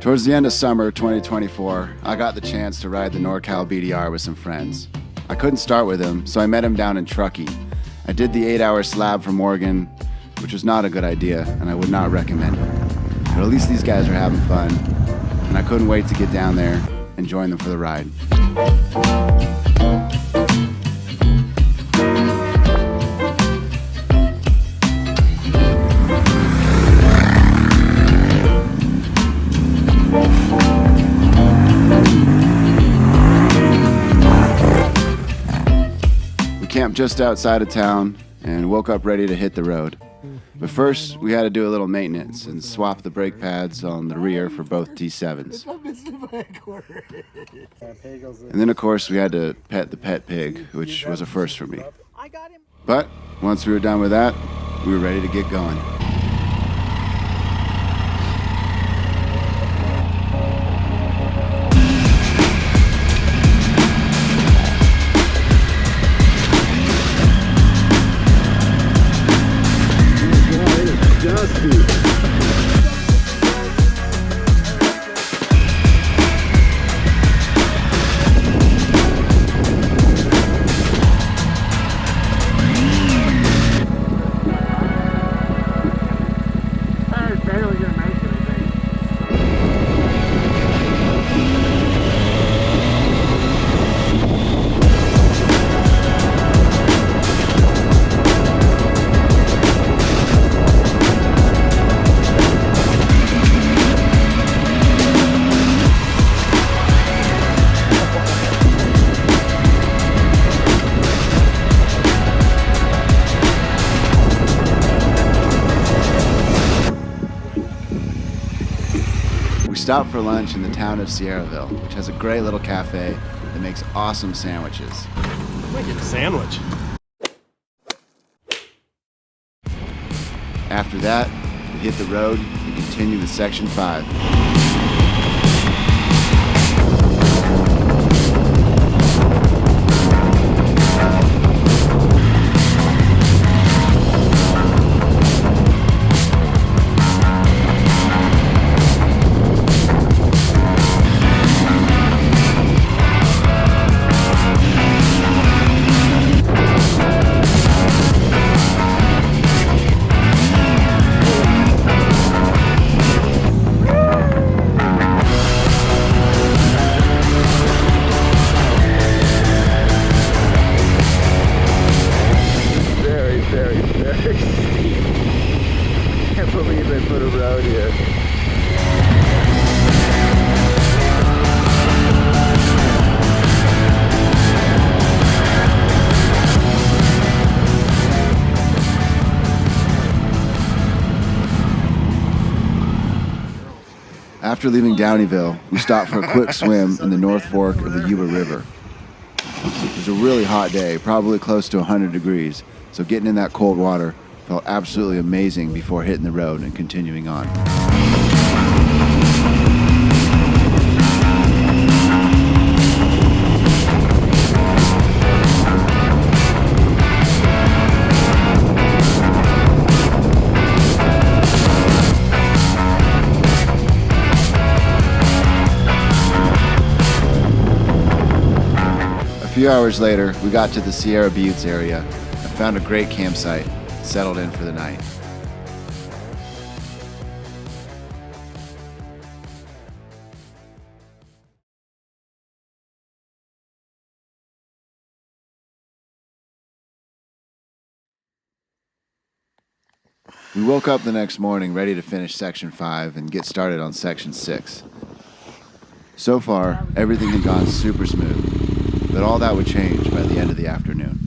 Towards the end of summer 2024, I got the chance to ride the NorCal BDR with some friends. I couldn't start with him, so I met him down in Truckee. I did the 8-hour slab from Oregon, which was not a good idea, and I would not recommend it. But at least these guys are having fun, and I couldn't wait to get down there and join them for the ride. We camped just outside of town and woke up ready to hit the road. But first, we had to do a little maintenance and swap the brake pads on the rear for both T7s. And then, of course, we had to pet the pet pig, which was a first for me. But once we were done with that, we were ready to get going. We stopped for lunch in the town of Sierraville, which has a great little cafe that makes awesome sandwiches. I might get a sandwich. After that, we hit the road and continued with Section 5. I can't believe they put a road here. After leaving Downeyville, we stopped for a quick swim in the North Fork of the Yuba River. It was a really hot day, probably close to 100 degrees, so getting in that cold water felt absolutely amazing before hitting the road and continuing on. A few hours later, we got to the Sierra Buttes area and found a great campsite, settled in for the night. We woke up the next morning ready to finish Section 5 and get started on Section 6. So far, everything had gone super smooth, but all that would change by the end of the afternoon.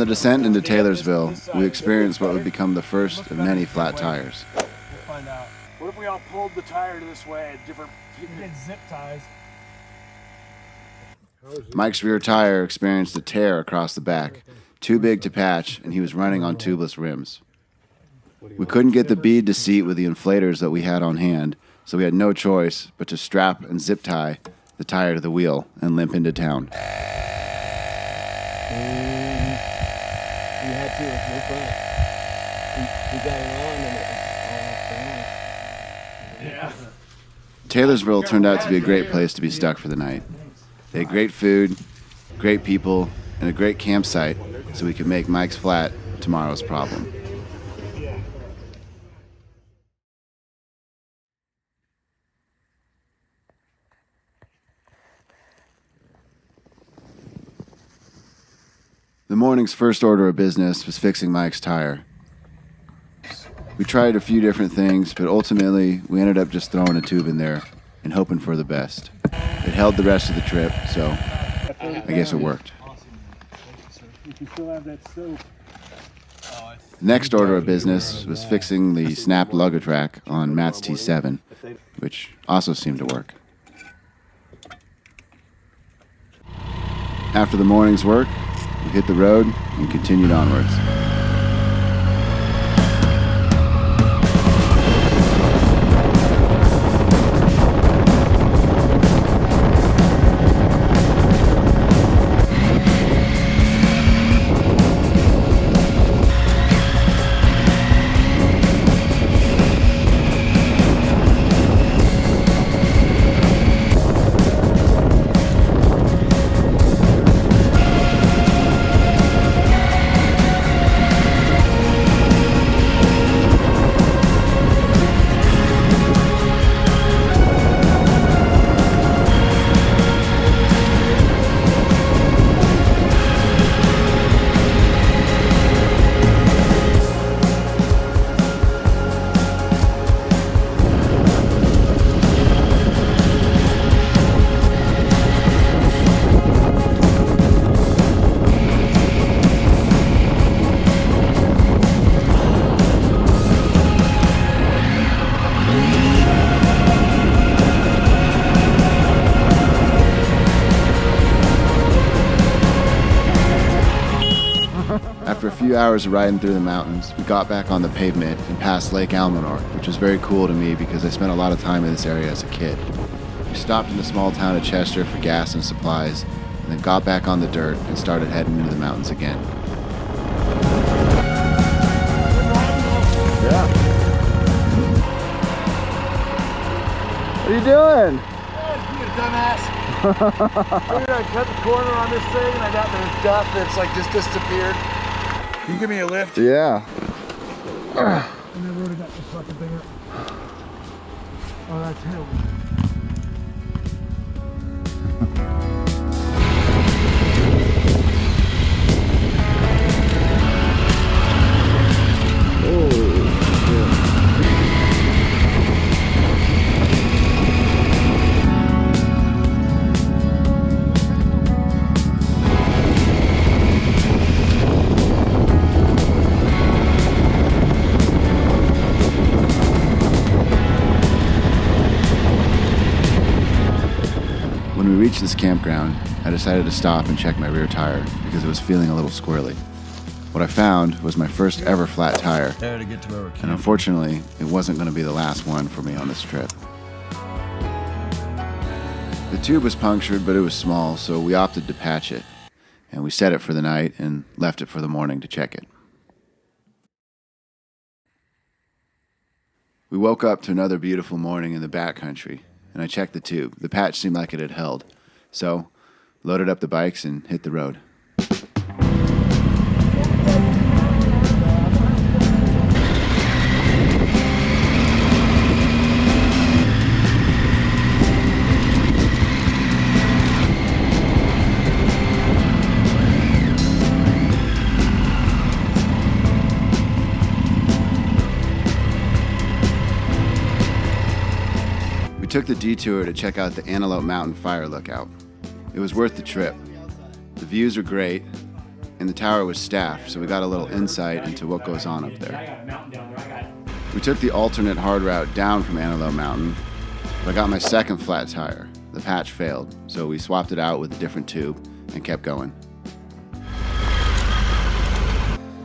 descent into Taylorsville, we experienced what would become the first of many flat tires. We'll find out. What if we all pulled the tire this way at different zip ties? Mike's rear tire experienced a tear across the back, too big to patch, and he was running on tubeless rims. We couldn't get the bead to seat with the inflators that we had on hand, so we had no choice but to strap and zip tie the tire to the wheel and limp into town. We had to, no front. We got it on and it was all down. Yeah. Taylorsville turned out to be a great place to be stuck for the night. They had great food, great people, and a great campsite, so we could make Mike's Flat tomorrow's problem. The morning's first order of business was fixing Mike's tire. We tried a few different things, but ultimately we ended up just throwing a tube in there and hoping for the best. It held the rest of the trip, so I guess it worked. The next order of business was fixing the snapped luggage rack on Matt's T7, which also seemed to work. After the morning's work, we hit the road and continued onwards. After a few hours of riding through the mountains, we got back on the pavement and passed Lake Almanor, which was very cool to me because I spent a lot of time in this area as a kid. We stopped in the small town of Chester for gas and supplies, and then got back on the dirt and started heading into the mountains again. Yeah. What are you doing? You dumbass. Dude, I cut the corner on this thing and I got the dust that's like just disappeared. Can you give me a lift? Yeah. I never would have got this fucking thing up. Oh, that's heavy. When we reached this campground, I decided to stop and check my rear tire because it was feeling a little squirrely. What I found was my first ever flat tire, and unfortunately, it wasn't going to be the last one for me on this trip. The tube was punctured, but it was small, so we opted to patch it, and we set it for the night and left it for the morning to check it. We woke up to another beautiful morning in the backcountry, and I checked the tube. The patch seemed like it had held, so loaded up the bikes and hit the road. We took the detour to check out the Antelope Mountain Fire Lookout. It was worth the trip. The views are great, and the tower was staffed, so we got a little insight into what goes on up there. We took the alternate hard route down from Antelope Mountain, but I got my second flat tire. The patch failed, so we swapped it out with a different tube and kept going.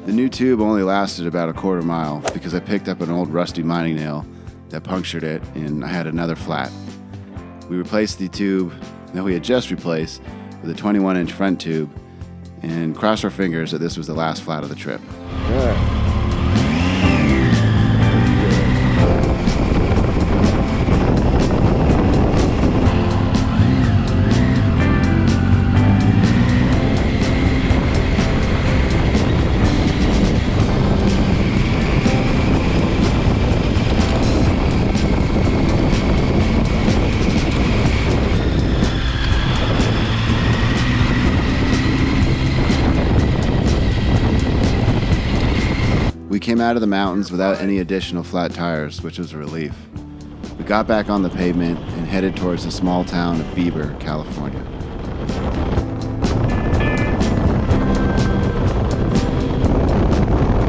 The new tube only lasted about a quarter mile because I picked up an old rusty mining nail that punctured it, and I had another flat. We replaced the tube that we had just replaced with a 21-inch front tube and crossed our fingers that this was the last flat of the trip. We came out of the mountains without any additional flat tires, which was a relief. We got back on the pavement and headed towards the small town of Bieber, California.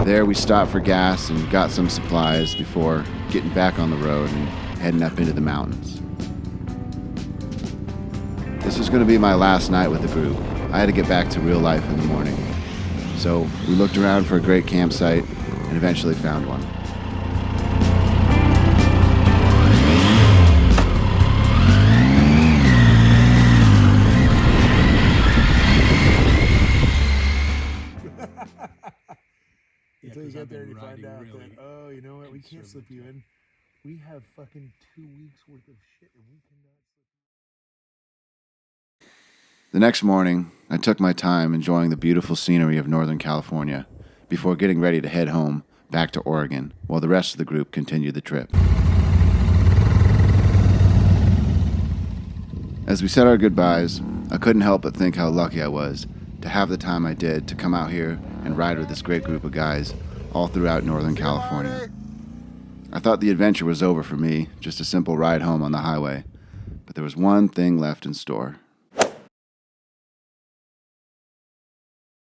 There we stopped for gas and got some supplies before getting back on the road and heading up into the mountains. This was going to be my last night with the group. I had to get back to real life in the morning. So we looked around for a great campsite and eventually found one. Until you get there and you find out that, oh, you know what, we can't slip you in. We have fucking 2 weeks worth of shit and we cannot slip. The next morning, I took my time enjoying the beautiful scenery of Northern California before getting ready to head home back to Oregon while the rest of the group continued the trip. As we said our goodbyes, I couldn't help but think how lucky I was to have the time I did to come out here and ride with this great group of guys all throughout Northern California. I thought the adventure was over for me, just a simple ride home on the highway, but there was one thing left in store.